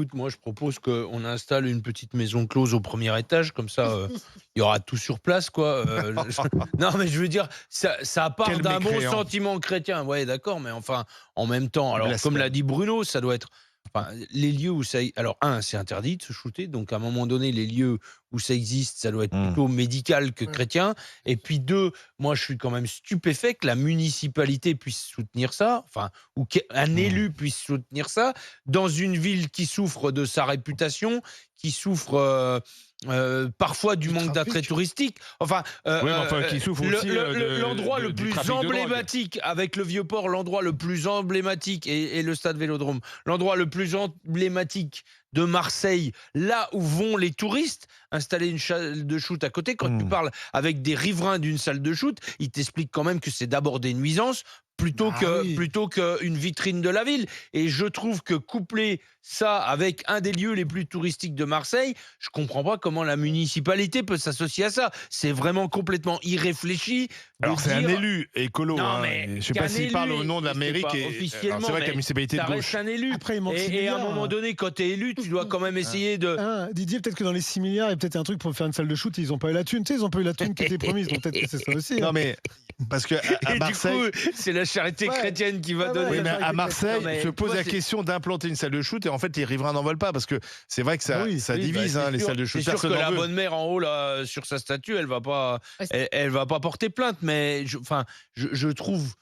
écoute, moi je propose qu'on installe une petite maison close au premier étage, comme ça, il y aura tout sur place, quoi. Non, mais je veux dire, ça part Quel d'un bon mécréant. sentiment chrétien. Ouais, d'accord, mais enfin, en même temps, alors comme l'a Blasphème. dit Bruno, ça doit être enfin, les lieux où ça alors c'est interdit de se shooter, donc à un moment donné, les lieux où ça existe, ça doit être Mmh. plutôt médical que Ouais. chrétien. Et puis 2, moi je suis quand même stupéfait que la municipalité puisse soutenir ça, enfin, ou qu'un Mmh. élu puisse soutenir ça, dans une ville qui souffre de sa réputation, qui souffre, parfois du Du manque d'attrait trafic. touristique. Enfin, Oui, mais enfin, qui souffre aussi, l'endroit le du plus trafic de drogue. emblématique avec le Vieux-Port, l'endroit le plus emblématique et le stade Vélodrome, l'endroit le plus emblématique de Marseille, là où vont les touristes, installer une salle de shoot à côté. Quand tu Mmh. parles avec des riverains d'une salle de shoot, ils t'expliquent quand même que c'est d'abord des nuisances Ah oui. plutôt qu'une vitrine de la ville. Et je trouve que coupler ça avec un des lieux les plus touristiques de Marseille, je comprends pas comment la municipalité peut s'associer à ça. C'est vraiment complètement irréfléchi de Alors, c'est un dire élu écolo, non, hein, mais et je sais qu'un pas s'il parle au élu, nom de la c'est mairie pas qui est alors, officiellement, c'est vrai que la mais municipalité de ça reste gauche. un élu. Après, il manque 6 Et à un milliards. moment donné, quand tu es élu, tu dois quand même essayer de. Didier, peut-être que dans les 6 milliards, il y a peut-être un truc pour faire une salle de shoot, ils n'ont pas eu la thune. Tu sais, ils n'ont pas eu la thune qui était promise. Donc peut-être que c'est ça aussi. Non, mais parce qu'à Et Marseille. du coup, c'est la charité Ouais. chrétienne qui va Ouais, donner. Oui, ouais, mais ça, à Marseille, Non, mais se tu pose vois, la question d'implanter une salle de shoot et en fait, les riverains n'en veulent pas parce que c'est vrai que Ah oui, ça oui, divise, bah, hein, les salles de shoot. c'est sûr que Personne n'en la veut. bonne mère en haut là sur sa statue, elle va pas, Ouais, elle va pas porter plainte. Mais enfin, je trouve.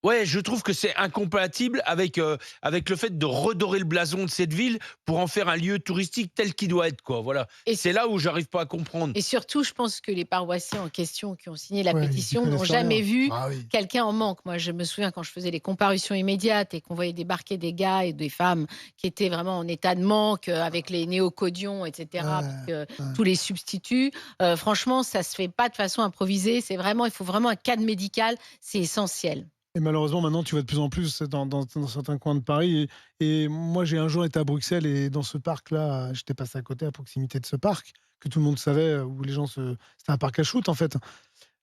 Ouais, je trouve que c'est incompatible avec le fait de redorer le blason de cette ville pour en faire un lieu touristique tel qu'il doit être, quoi. Voilà. Et, C'est là où j'arrive pas à comprendre. et surtout, je pense que les paroissiens en question qui ont signé la Ouais, ils pétition n'ont connaissent jamais rien. vu Ah oui. quelqu'un en manque. Moi, je me souviens quand je faisais les comparutions immédiates et qu'on voyait débarquer des gars et des femmes qui étaient vraiment en état de manque avec les néocodions, etc., Ouais, parce que ouais. tous les substituts. Franchement, ça se fait pas de façon improvisée. C'est vraiment, il faut vraiment un cadre médical. C'est essentiel. Et malheureusement, maintenant, tu vois de plus en plus dans certains coins de Paris. Et moi, j'ai un jour été à Bruxelles et dans ce parc-là, j'étais passé à côté, à proximité de ce parc, que tout le monde savait, où les gens se. C'était un parc à shoot, en fait.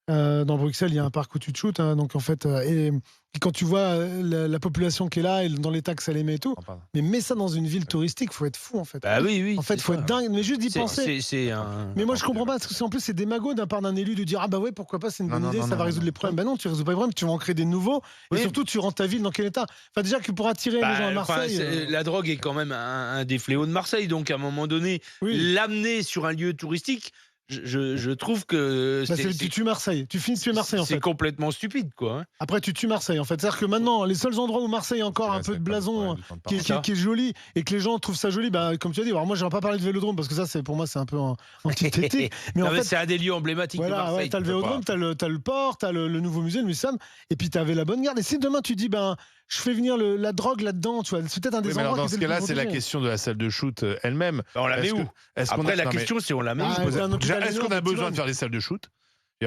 Dans Bruxelles, il y a un parc où tu te shootes. Donc, en fait, et quand tu vois la population qui est là, et dans l'état que ça les met et tout, Oh, pardon. mais mets ça dans une ville touristique, faut être fou, en fait. Bah oui, oui. En fait, c'est faut ça. être dingue. Mais juste d'y penser. C'est un. Mais moi, je comprends pas, parce que en plus, c'est démago d'un part d'un élu de dire ah bah ouais, pourquoi pas, c'est une Non, bonne non, idée, non, ça non, va non, résoudre non. les problèmes. Bah non, tu résous pas les problèmes, tu vas en créer des nouveaux. Et Oui. surtout, tu rends ta ville dans quel état? Enfin, déjà que pour attirer les gens à Enfin, Marseille. la drogue est quand même un des fléaux de Marseille, donc à un moment donné, Oui. l'amener sur un lieu touristique, je trouve que Bah, tu tues Marseille. Tu finis de tuer Marseille, en c'est fait. complètement stupide, quoi. Hein. Après, tu tues Marseille, en fait. C'est-à-dire que maintenant, les seuls endroits où Marseille a encore un peu de blason qui est joli et que les gens trouvent ça joli, bah, comme tu as dit, alors moi, je vais pas parler de Vélodrome parce que ça, pour moi, c'est un peu antithétique. Mais Non, en mais fait, c'est un des lieux emblématiques de voilà, ouais, Marseille. t'as le tu peux Vélodrome, pas. t'as le port, t'as le nouveau musée, le Mucem, et puis t'avais la Bonne Garde. Et si demain tu dis, ben, je fais venir la drogue là-dedans, tu vois, c'est peut-être un des Oui, mais alors, endroits dans qui ce était le cas-là, plus c'est la protégé. question de la salle de shoot elle-même. On la met Est-ce où que- est-ce qu'on Après, a- la non, mais- question, c'est on la met Ah, où c'est un hôpital Est-ce qu'on a énorme, besoin effectivement. de faire des salles de shoot?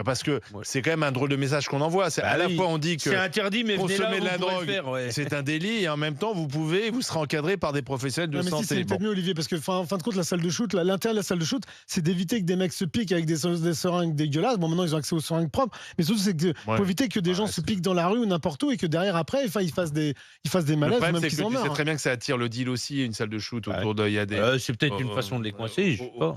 Parce que Ouais. c'est quand même un drôle de message qu'on envoie. Bah À la oui. fois, on dit C'est que interdit, mais venez là, consommer de vous la pourrez le drogue, faire, ouais. c'est un délit, et en même temps, vous serez encadré par des professionnels de Ouais, mais si, santé. c'est peut-être mieux, Olivier, parce que en fin de compte, la salle de shoot, l'intérêt de la salle de shoot, c'est d'éviter que des mecs se piquent avec des seringues dégueulasses. Bon, maintenant, ils ont accès aux seringues propres, mais surtout, c'est que Ouais. pour éviter que des gens se piquent dans la rue ou n'importe où et que derrière, après, enfin, ils fassent des Le malaises ou problème, même c'est qu'ils que en tu sais meurent. très bien que ça attire le deal aussi, une salle de shoot autour de. Il y a des. C'est peut-être une façon de les coincer, je sais pas.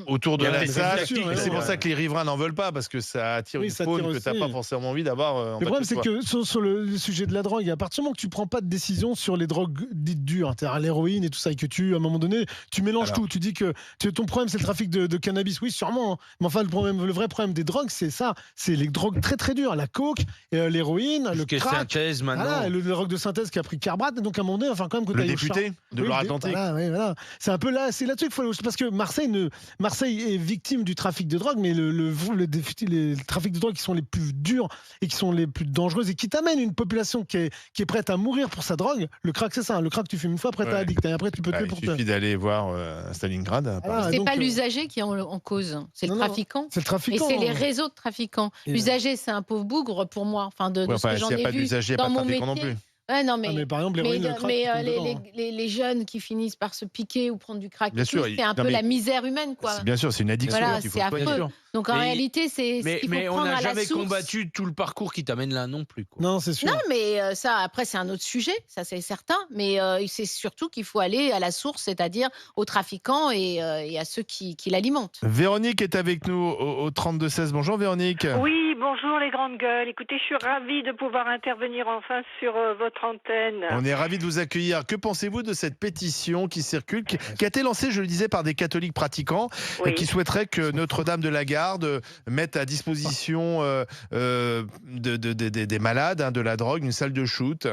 Autour de Il y a la des salle. tactiques, Et c'est pour ouais. ça que les riverains n'en veulent pas, parce que ça attire Oui, une ça faune attire que tu n'as aussi. pas forcément envie d'avoir. Le problème, c'est que sur le sujet de la drogue, à partir du moment que tu prends pas de décision sur les drogues dites dures, c'est-à-dire l'héroïne et tout ça, et que à un moment donné, tu mélanges Alors. tout. Tu dis que ton problème, c'est le trafic de cannabis. Oui, sûrement. Hein. Mais enfin, le vrai problème des drogues, c'est ça. C'est les drogues très, très dures. La coke, l'héroïne, le Jusqu'à crack. synthèse maintenant. Voilà, le drogue de synthèse qui a pris Carbrat. Et donc, à un moment donné, enfin, quand même, que Le t'ailles au député de oui, Loire-Atlantique. voilà, oui, voilà. C'est un peu là, c'est là-dessus qu'il faut. Parce que Marseille est victime du trafic de drogue, mais les trafics de drogue qui sont les plus durs et qui sont les plus dangereuses et qui t'amènent une population qui est prête à mourir pour sa drogue. Le crack, c'est ça. Hein. Le crack, tu fumes une fois, après, t'es Ouais. addict. Et après, tu peux te tuer Il pour suffit d'aller voir Stalingrad. à Paris. Voilà, C'est donc, pas l'usager qui est en cause, c'est le non, non, trafiquant. c'est le Et trafiquant. c'est les réseaux de trafiquants. Et, L'usager, c'est un pauvre bougre pour moi. Enfin, de Ouais, ce que enfin, j'en s'il n'y ai a pas vu d'usager, il n'y a dans pas de mon trafiquant non métier. plus. Ouais, non, Ah, mais par exemple, mais, l'héroïne, le crack, il tombe dedans, hein. les jeunes qui finissent par se piquer ou prendre du crack, Bien et tout, sûr, c'est un non, peu mais la misère humaine, quoi. bien sûr, c'est une addiction Voilà, qu'il faut c'est soigner. Bien affreux. sûr. Donc en Mais réalité, c'est ce qu'il faut mais on prendre n'a à la jamais source. combattu tout le parcours qui t'amène là non plus, quoi. Non, c'est sûr. Non, mais ça, après, c'est un autre sujet, ça c'est certain. Mais c'est surtout qu'il faut aller à la source, c'est-à-dire aux trafiquants et à ceux qui l'alimentent. Véronique est avec nous au 32-16. Bonjour Véronique. Oui, bonjour les grandes gueules. Écoutez, je suis ravie de pouvoir intervenir enfin sur votre antenne. On est ravis de vous accueillir. Que pensez-vous de cette pétition qui circule, qui a été lancée, je le disais, par des catholiques pratiquants Oui. qui souhaiteraient que Notre-Dame de la Garde mette à disposition des malades, de la drogue, une salle de shoot?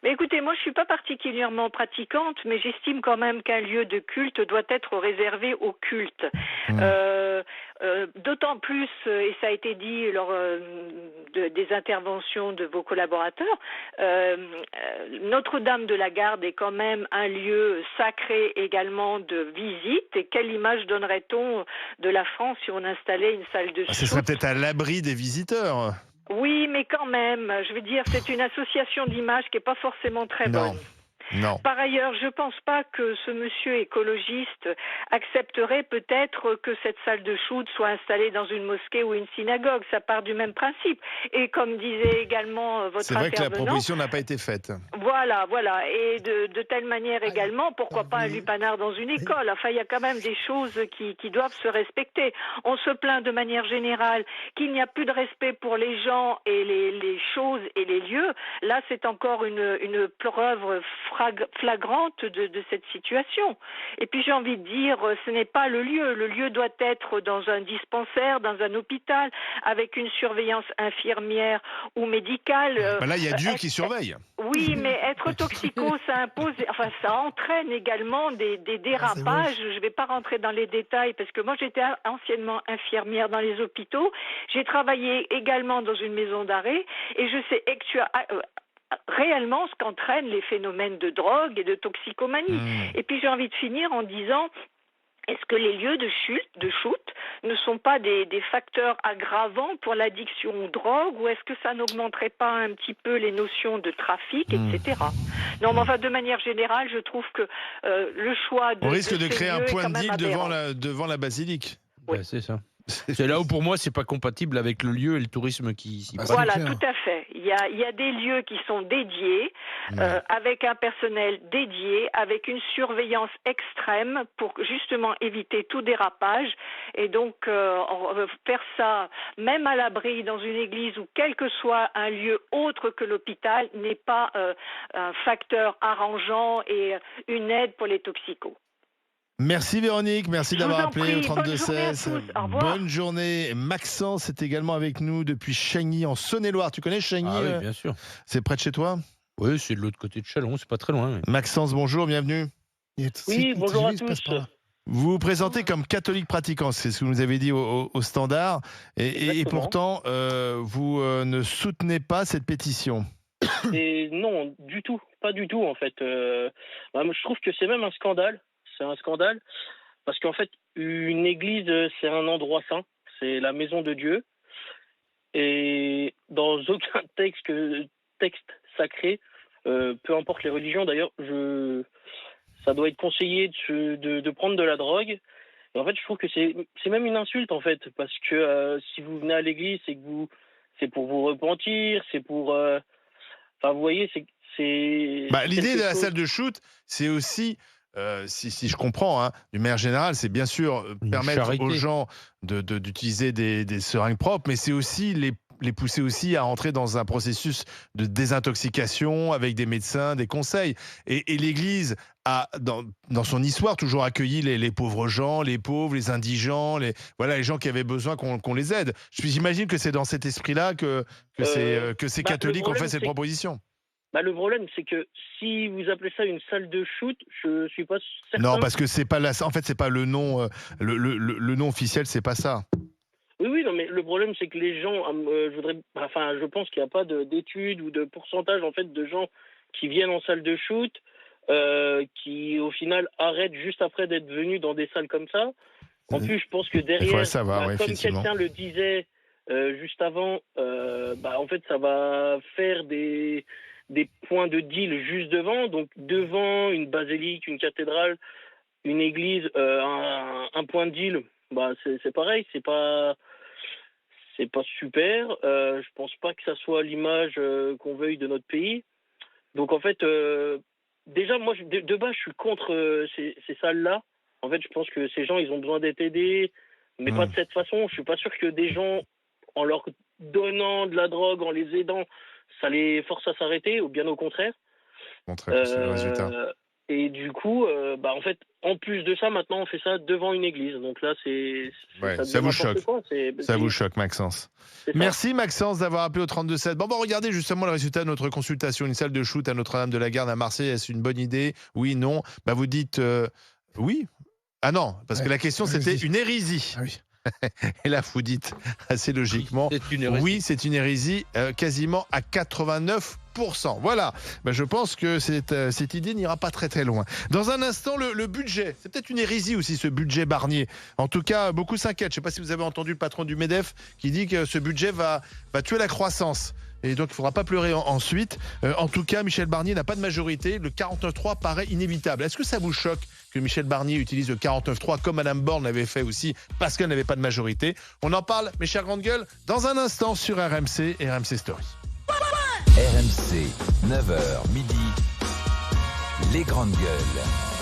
Mais écoutez, moi je suis pas particulièrement pratiquante, mais j'estime quand même qu'un lieu de culte doit être réservé au culte. D'autant plus, et ça a été dit lors des interventions de vos collaborateurs, Notre-Dame de la Garde est quand même un lieu sacré également de visite. Et quelle image donnerait-on de la France si on installait une salle de Ce serait shoot? peut-être à l'abri des visiteurs. Oui, mais quand même, je veux dire, c'est une association d'images qui n'est pas forcément très Non. bonne. Non. Par ailleurs, je ne pense pas que ce monsieur écologiste accepterait peut-être que cette salle de shoot soit installée dans une mosquée ou une synagogue. Ça part du même principe. Et comme disait également votre C'est vrai que la intervenant, proposition n'a pas été faite. voilà. Et de telle manière également, pourquoi pas un lupanar dans une école? Enfin, il y a quand même des choses qui doivent se respecter. On se plaint de manière générale qu'il n'y a plus de respect pour les gens et les choses et les lieux. Là, c'est encore une preuve flagrante de cette situation. Et puis j'ai envie de dire, ce n'est pas le lieu. Le lieu doit être dans un dispensaire, dans un hôpital, avec une surveillance infirmière ou médicale. Là, il y a Dieu qui surveille. Oui, mais être toxico, ça entraîne également des dérapages. Je ne vais pas rentrer dans les détails parce que moi, j'étais anciennement infirmière dans les hôpitaux. J'ai travaillé également dans une maison d'arrêt et je sais réellement ce qu'entraînent les phénomènes de drogue et de toxicomanie. Et puis j'ai envie de finir en disant, est-ce que les lieux de shoot ne sont pas des facteurs aggravants pour l'addiction aux drogues, ou est-ce que ça n'augmenterait pas un petit peu les notions de trafic, etc. Non, mais enfin, de manière générale, je trouve que le choix de... On risque de ces créer un lieux est point quand de même deal aberrant. devant la basilique. Oui. Ouais, c'est ça. C'est là où pour moi c'est pas compatible avec le lieu et le tourisme qui s'y passe. C'est Voilà, clair. tout à fait. Il y a des lieux qui sont dédiés, avec un personnel dédié, avec une surveillance extrême pour justement éviter tout dérapage. Et donc, faire ça, même à l'abri dans une église ou quel que soit un lieu autre que l'hôpital, n'est pas un facteur arrangeant et une aide pour les toxicos. Merci Véronique, merci Je d'avoir vous en appelé au prie, bonne journée à 32-16. tous. Au revoir. Bonne journée. Maxence est également avec nous depuis Chagny en Saône-et-Loire. Tu connais Chagny? Ah oui, bien sûr. C'est près de chez toi? Oui, c'est de l'autre côté de Chalon, c'est pas très loin. mais- Maxence, bonjour, bienvenue. Si bonjour à il se passe tous. par là. Vous vous présentez comme catholique pratiquant, c'est ce que vous nous avez dit au standard. Et Exactement. pourtant, vous ne soutenez pas cette pétition. Et non, du tout, pas du tout en fait. Moi, je trouve que c'est même un scandale. C'est un scandale parce qu'en fait, une église, c'est un endroit saint, c'est la maison de Dieu. Et dans aucun texte sacré, peu importe les religions d'ailleurs, ça doit être conseillé de prendre de la drogue. Et en fait, je trouve que c'est même une insulte en fait, parce que si vous venez à l'église, c'est pour vous repentir, c'est pour... Enfin, vous voyez, c'est L'idée de la quelque chose- salle de shoot, c'est aussi, si je comprends, d'une manière générale, c'est bien sûr Une permettre charité. aux gens d'utiliser des seringues propres, mais c'est aussi les pousser aussi à entrer dans un processus de désintoxication avec des médecins, des conseils. Et l'Église a, dans son histoire, toujours accueilli les pauvres gens, les pauvres, les indigents, les gens qui avaient besoin qu'on les aide. J'imagine que c'est dans cet esprit-là que ces le catholiques ont fait problème, cette c'est- proposition. Le problème, c'est que si vous appelez ça une salle de shoot, je suis pas certain. Non, parce que c'est pas en fait, c'est pas le nom, le nom officiel, c'est pas ça. Oui, non, mais le problème, c'est que les gens, je pense qu'il n'y a pas d'études ou de pourcentage en fait de gens qui viennent en salle de shoot, qui au final arrêtent juste après d'être venus dans des salles comme ça. En plus, je pense que faudrait derrière, savoir, ouais, comme effectivement. quelqu'un le disait juste avant, en fait, ça va faire des des points de deal juste devant, donc devant une basilique, une cathédrale, une église, un point de deal, bah c'est pareil, c'est pas super. Je pense pas que ça soit l'image qu'on veuille de notre pays. Donc en fait, déjà moi de base je suis contre ces salles-là. En fait, je pense que ces gens ils ont besoin d'être aidés, mais pas de cette façon. Je suis pas sûr que des gens, en leur donnant de la drogue, en les aidant, ça les force à s'arrêter, ou bien au contraire. C'est le résultat. Et du coup, en fait, en plus de ça, maintenant, on fait ça devant une église. Donc là, ça vous choque. Ça vous choque, Maxence. Merci, Maxence, d'avoir appelé au 32-7. Bon, regardez justement le résultat de notre consultation. Une salle de shoot à Notre-Dame-de-la-Garde à Marseille, est-ce une bonne idée? Oui, non. Vous dites oui. Ah non, parce que la question, c'était une hérésie. Ah oui. Et là, vous dites assez logiquement, oui, c'est une hérésie, quasiment à 89%. Voilà, je pense que cette idée n'ira pas très très loin. Dans un instant, le budget, c'est peut-être une hérésie aussi, ce budget Barnier. En tout cas, beaucoup s'inquiètent. Je ne sais pas si vous avez entendu le patron du MEDEF qui dit que ce budget va tuer la croissance. Et donc, il ne faudra pas pleurer ensuite. En tout cas, Michel Barnier n'a pas de majorité. Le 49.3 paraît inévitable. Est-ce que ça vous choque que Michel Barnier utilise le 49.3 comme Madame Borne l'avait fait aussi parce qu'elle n'avait pas de majorité? On en parle, mes chers grandes gueules, dans un instant sur RMC et RMC Story. RMC, 9h midi, les grandes gueules.